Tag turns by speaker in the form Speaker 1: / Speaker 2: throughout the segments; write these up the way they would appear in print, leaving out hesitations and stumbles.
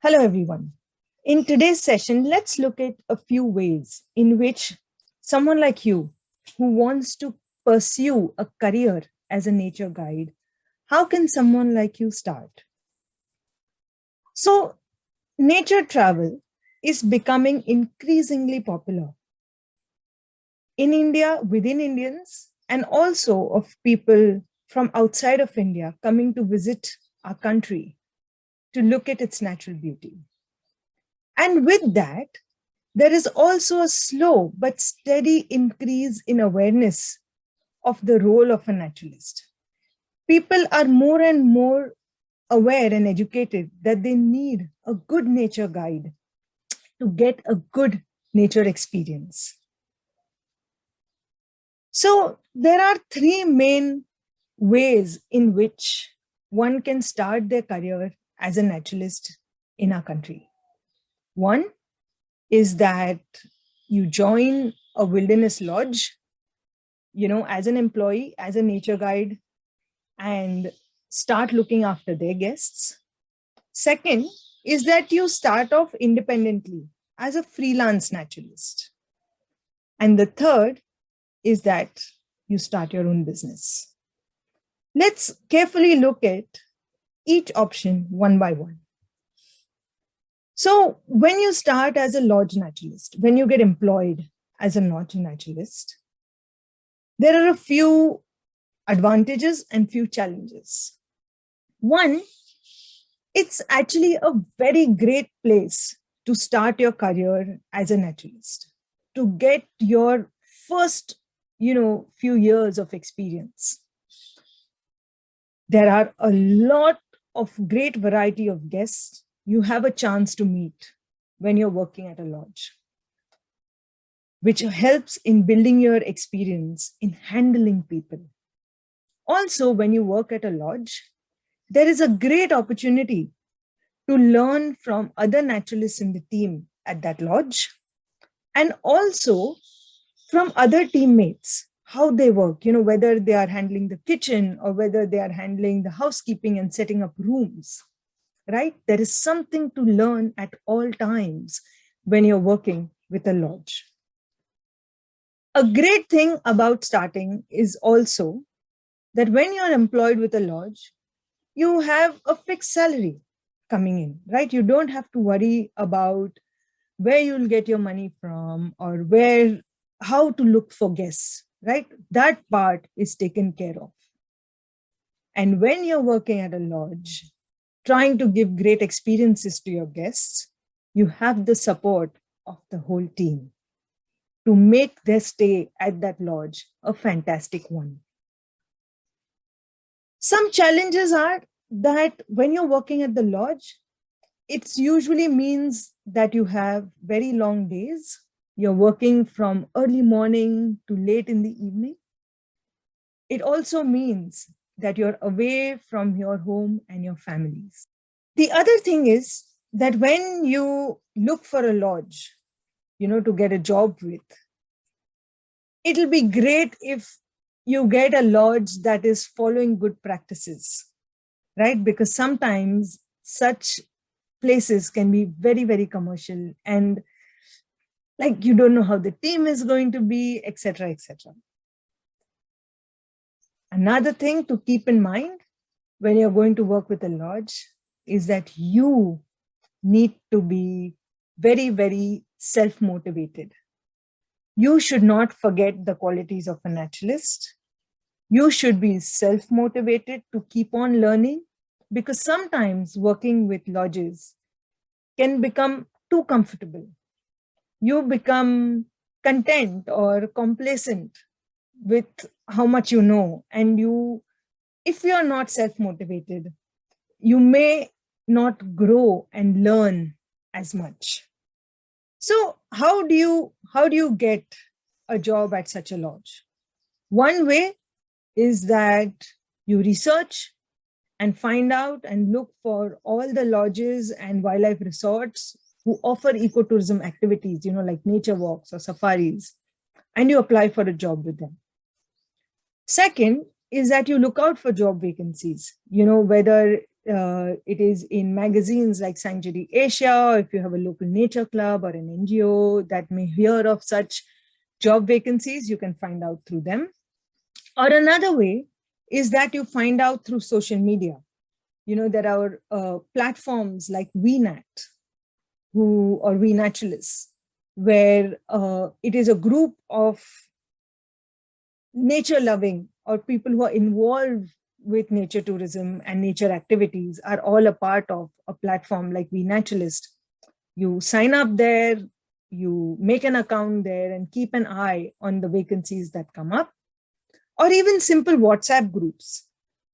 Speaker 1: Hello, everyone. In today's session, let's look at a few ways in which someone like you who wants to pursue a career as a nature guide, how can someone like you start? So, nature travel is becoming increasingly popular in India, within Indians, and also of people from outside of India coming to visit our country to look at its natural beauty. And with that, there is also a slow but steady increase in awareness of the role of a naturalist. People are more and more aware and educated that they need a good nature guide to get a good nature experience. So, there are three main ways in which one can start their career as a naturalist in our country. One is that you join a wilderness lodge, as an employee, as a nature guide, and start looking after their guests. Second is that you start off independently as a freelance naturalist. And the third is that you start your own business. Let's carefully look at each option one by one. So, when you start as a lodge naturalist, when you get employed as a lodge naturalist, there are a few advantages and few challenges. One, it's actually a very great place to start your career as a naturalist, to get your first, few years of experience. There are a lot of great variety of guests you have a chance to meet when you're working at a lodge, which helps in building your experience in handling people. Also, when you work at a lodge, there is a great opportunity to learn from other naturalists in the team at that lodge, and also from other teammates, how they work, whether they are handling the kitchen or whether they are handling the housekeeping and setting up rooms, right? There is something to learn at all times when you're working with a lodge. A great thing about starting is also that when you're employed with a lodge, you have a fixed salary coming in, right? You don't have to worry about where you'll get your money from or how to look for guests, right? That part is taken care of. And when you're working at a lodge, trying to give great experiences to your guests, you have the support of the whole team to make their stay at that lodge a fantastic one. Some challenges are that when you're working at the lodge, it usually means that you have very long days. You're working from early morning to late in the evening. It also means that you're away from your home and your families. The other thing is that when you look for a lodge, to get a job with, it'll be great if you get a lodge that is following good practices, right? Because sometimes such places can be very, very commercial and like you don't know how the team is going to be, etc., etc. Another thing to keep in mind when you're going to work with a lodge is that you need to be very, very self-motivated. You should not forget the qualities of a naturalist. You should be self-motivated to keep on learning, because sometimes working with lodges can become too comfortable. You become content or complacent with how much you know. And if you're not self-motivated, you may not grow and learn as much. So how do you get a job at such a lodge? One way is that you research and find out and look for all the lodges and wildlife resorts who offer ecotourism activities, like nature walks or safaris, and you apply for a job with them. Second is that you look out for job vacancies, whether It is in magazines like Sanctuary Asia, or if you have a local nature club or an NGO that may hear of such job vacancies, you can find out through them. Or another way is that you find out through social media. There are platforms like VNat or We Naturalists, where it is a group of nature loving or people who are involved with nature tourism and nature activities are all a part of a platform like We Naturalist. You sign up there, you make an account there and keep an eye on the vacancies that come up. Or even simple WhatsApp groups,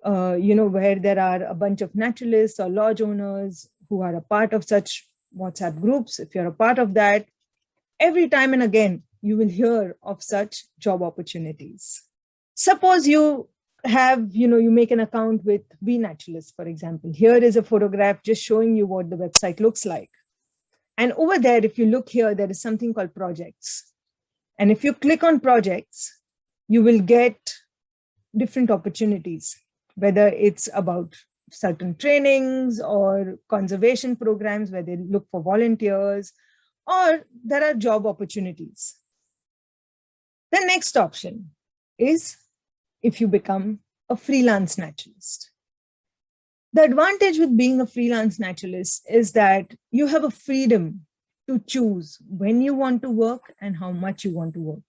Speaker 1: where there are a bunch of naturalists or lodge owners who are a part of such WhatsApp groups. If you're a part of that, every time and again, you will hear of such job opportunities. Suppose you make an account with Be Naturalist, for example. Here is a photograph just showing you what the website looks like. And over there, if you look here, there is something called projects. And if you click on projects, you will get different opportunities, whether it's about certain trainings or conservation programs where they look for volunteers, or there are job opportunities. The next option is if you become a freelance naturalist. The advantage with being a freelance naturalist is that you have a freedom to choose when you want to work and how much you want to work.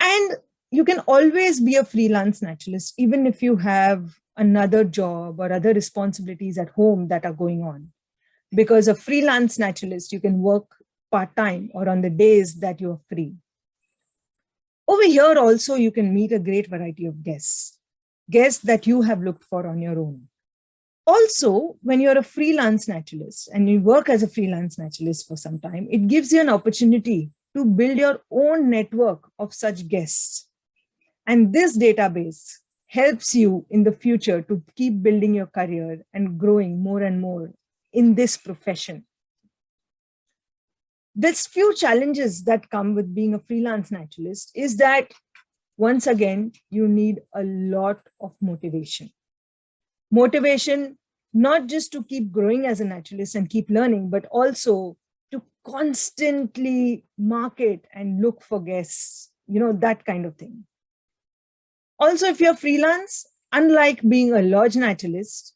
Speaker 1: And you can always be a freelance naturalist, even if you have another job or other responsibilities at home that are going on. Because a freelance naturalist, you can work part-time or on the days that you're free. Over here also, you can meet a great variety of guests that you have looked for on your own. Also, when you're a freelance naturalist and you work as a freelance naturalist for some time, it gives you an opportunity to build your own network of such guests. And this database helps you in the future to keep building your career and growing more and more in this profession. There's few challenges that come with being a freelance naturalist is that, once again, you need a lot of motivation. Motivation, not just to keep growing as a naturalist and keep learning, but also to constantly market and look for guests, that kind of thing. Also, if you're freelance, unlike being a lodge naturalist,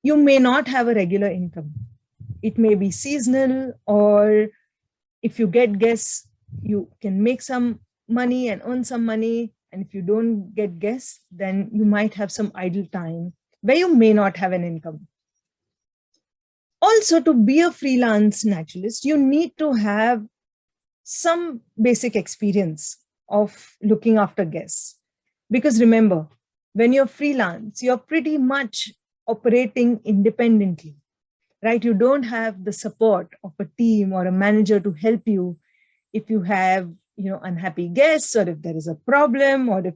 Speaker 1: you may not have a regular income. It may be seasonal, or if you get guests, you can make some money and earn some money. And if you don't get guests, then you might have some idle time where you may not have an income. Also, to be a freelance naturalist, you need to have some basic experience of looking after guests. Because remember, when you're freelance, you're pretty much operating independently, right? You don't have the support of a team or a manager to help you if you have, unhappy guests, or if there is a problem, or if,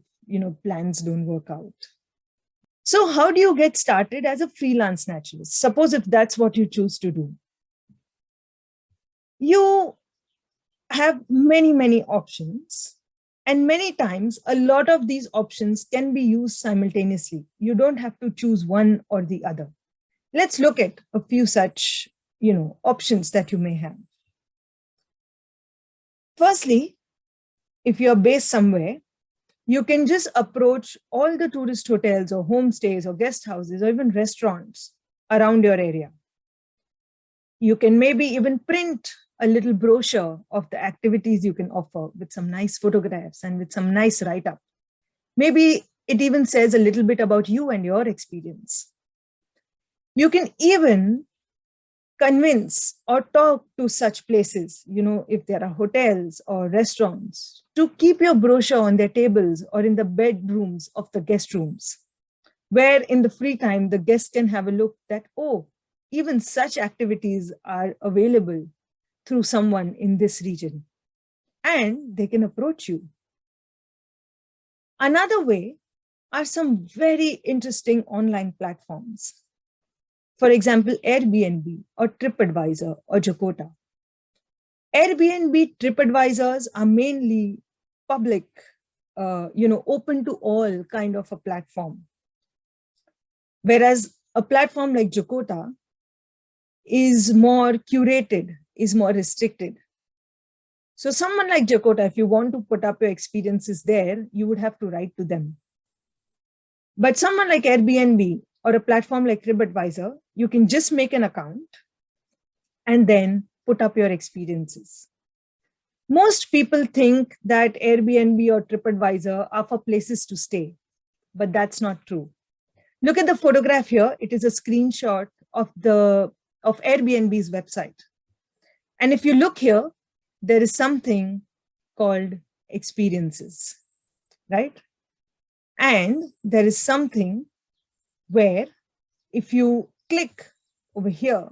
Speaker 1: plans don't work out. So how do you get started as a freelance naturalist? Suppose if that's what you choose to do. You have many, many options. And many times, a lot of these options can be used simultaneously. You don't have to choose one or the other. Let's look at a few such, options that you may have. Firstly, if you're based somewhere, you can just approach all the tourist hotels or homestays or guest houses or even restaurants around your area. You can maybe even print a little brochure of the activities you can offer with some nice photographs and with some nice write-up. Maybe it even says a little bit about you and your experience. You can even convince or talk to such places, if there are hotels or restaurants, to keep your brochure on their tables or in the bedrooms of the guest rooms, where in the free time, the guests can have a look that, oh, even such activities are available through someone in this region, and they can approach you. Another way are some very interesting online platforms. For example, Airbnb or TripAdvisor or Jakarta. Airbnb, TripAdvisors are mainly public, open to all kind of a platform. Whereas A platform like Jakarta is more curated, is more restricted. So someone like Jakarta, if you want to put up your experiences there, you would have to write to them. But someone like Airbnb or a platform like TripAdvisor, you can just make an account and then put up your experiences. Most people think that Airbnb or TripAdvisor are for places to stay, but that's not true. Look at the photograph here. It is a screenshot of Airbnb's website. And if you look here, there is something called experiences, right? And there is something where if you click over here,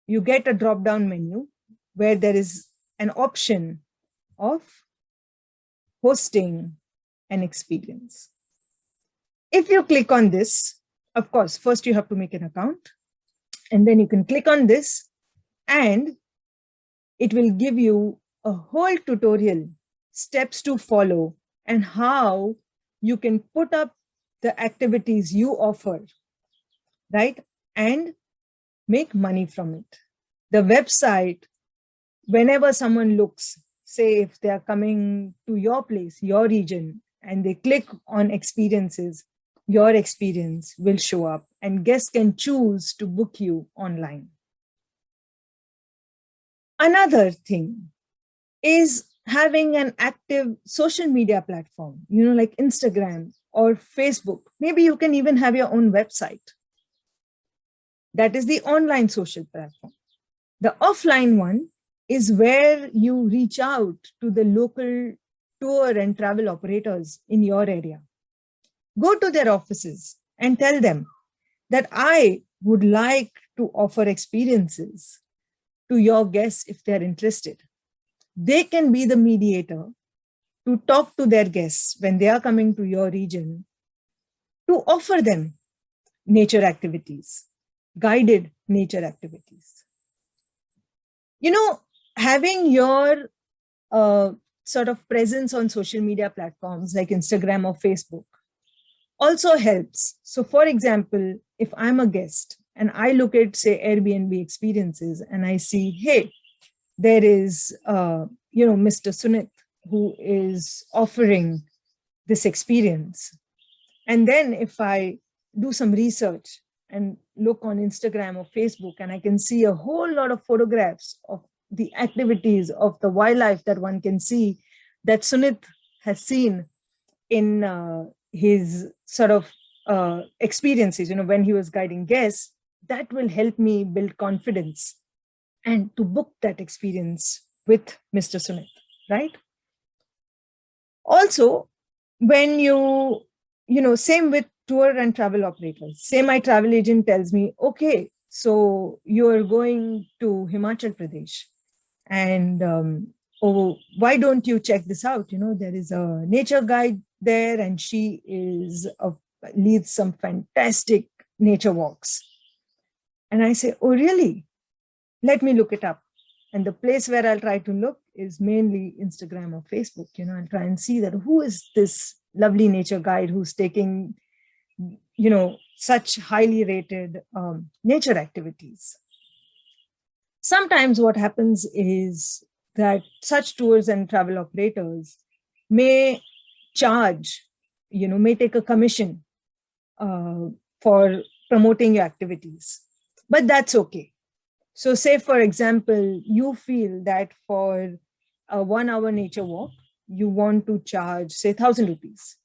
Speaker 1: you get a drop-down menu where there is an option of hosting an experience. If you click on this, of course, first you have to make an account, and then you can click on this and it will give you a whole tutorial, steps to follow, and how you can put up the activities you offer, right? And make money from it. The website, whenever someone looks, say if they are coming to your place, your region, and they click on experiences, your experience will show up and guests can choose to book you online. Another thing is having an active social media platform, like Instagram or Facebook. Maybe you can even have your own website. That is the online social platform. The offline one is where you reach out to the local tour and travel operators in your area. Go to their offices and tell them that I would like to offer experiences to your guests if they're interested. They can be the mediator to talk to their guests when they are coming to your region to offer them nature activities, guided nature activities. Having your sort of presence on social media platforms like Instagram or Facebook also helps. So for example, if I'm a guest and I look at, say, Airbnb experiences and I see, hey, there is, Mr. Sunit who is offering this experience. And then if I do some research and look on Instagram or Facebook, and I can see a whole lot of photographs of the activities of the wildlife that one can see that Sunit has seen in his sort of experiences, when he was guiding guests, that will help me build confidence and to book that experience with Mr. Sunit, right? Also, when same with tour and travel operators. Say my travel agent tells me, okay, so you're going to Himachal Pradesh and why don't you check this out? There is a nature guide there and she leads some fantastic nature walks. And I say, oh, really? Let me look it up. And the place where I'll try to look is mainly Instagram or Facebook. I'll try and see that who is this lovely nature guide who's taking, such highly rated nature activities. Sometimes what happens is that such tours and travel operators may charge, may take a commission for promoting your activities, but that's okay. So say, for example, you feel that for a 1 hour nature walk, you want to charge, say, 1,000 rupees.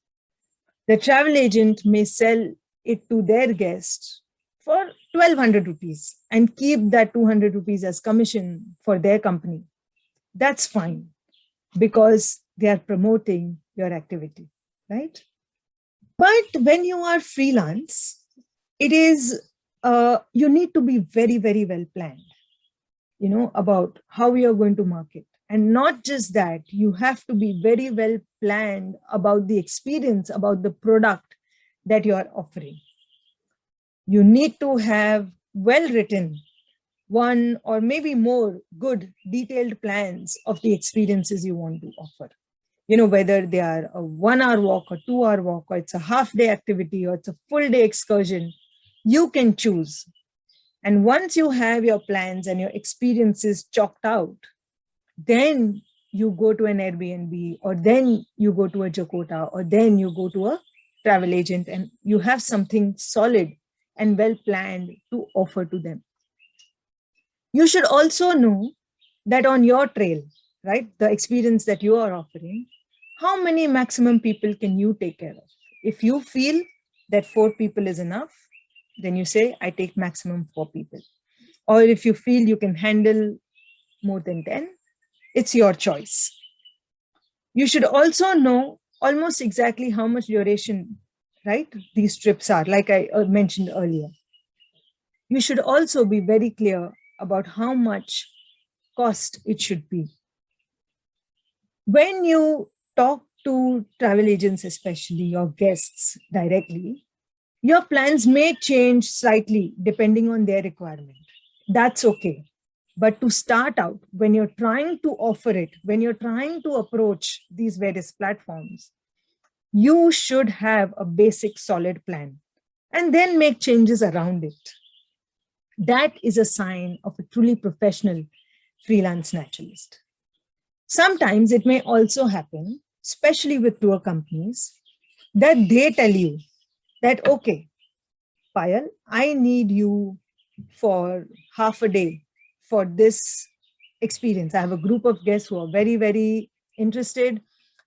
Speaker 1: The travel agent may sell it to their guests for 1,200 rupees and keep that 200 rupees as commission for their company. That's fine because they are promoting your activity, right? But when you are freelance, it is, you need to be very, very well planned, about how you're going to market. And not just that, you have to be very well planned about the experience, about the product that you are offering. You need to have well-written one or maybe more good detailed plans of the experiences you want to offer. Whether they are a 1 hour walk or 2 hour walk, or it's a half day activity, or it's a full day excursion, You can choose. And once you have your plans and your experiences chalked out, then you go to an Airbnb, or then you go to a Jakarta, or then you go to a travel agent, and you have something solid and well planned to offer to them. You should also know that on your trail, right, the experience that you are offering, how many maximum people can you take care of? If you feel that 4 people is enough, then you say, I take maximum 4 people. Or if you feel you can handle more than 10, it's your choice. You should also know almost exactly how much duration, right, these trips are, like I mentioned earlier. You should also be very clear about how much cost it should be. When you talk to travel agents, especially your guests directly, your plans may change slightly depending on their requirement. That's okay. But to start out, when you're trying to offer it, when you're trying to approach these various platforms, you should have a basic solid plan and then make changes around it. That is a sign of a truly professional freelance naturalist. Sometimes it may also happen, especially with tour companies, that they tell you that, okay, Payal, I need you for half a day for this experience. I have a group of guests who are very, very interested.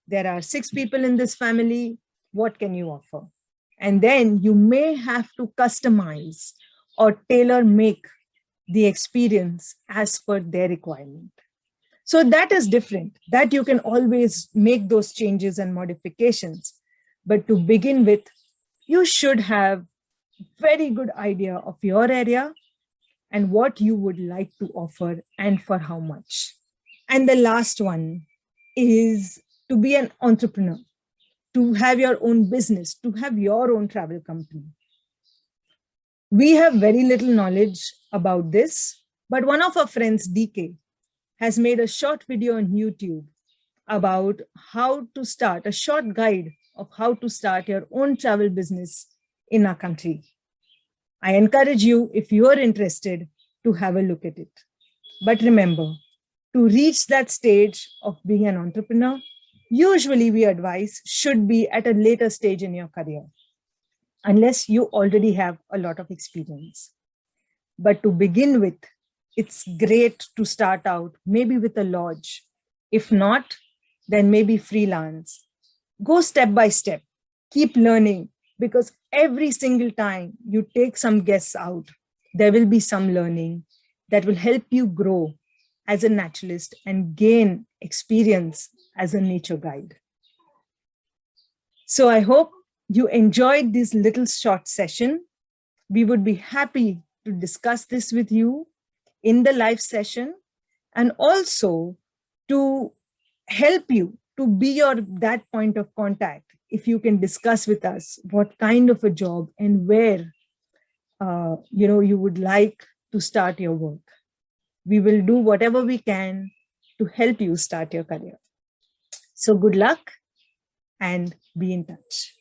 Speaker 1: There are 6 people in this family. What can you offer? And then you may have to customize or tailor make the experience as per their requirement. So that is different, that you can always make those changes and modifications. But to begin with, you should have very good idea of your area and what you would like to offer and for how much. And the last one is to be an entrepreneur, to have your own business, to have your own travel company. We have very little knowledge about this, but one of our friends, DK, has made a short video on YouTube about how to start, a short guide of how to start your own travel business in our country. I encourage you, if you are interested, to have a look at it. But remember, to reach that stage of being an entrepreneur, usually we advise should be at a later stage in your career, unless you already have a lot of experience. But to begin with, it's great to start out maybe with a lodge. If not, then maybe freelance. Go step by step. Keep learning, because every single time you take some guests out, there will be some learning that will help you grow as a naturalist and gain experience as a nature guide. So I hope you enjoyed this little short session. We would be happy to discuss this with you in the live session, and also to help you to be that point of contact. If you can discuss with us what kind of a job and where you would like to start your work, we will do whatever we can to help you start your career. So good luck and be in touch.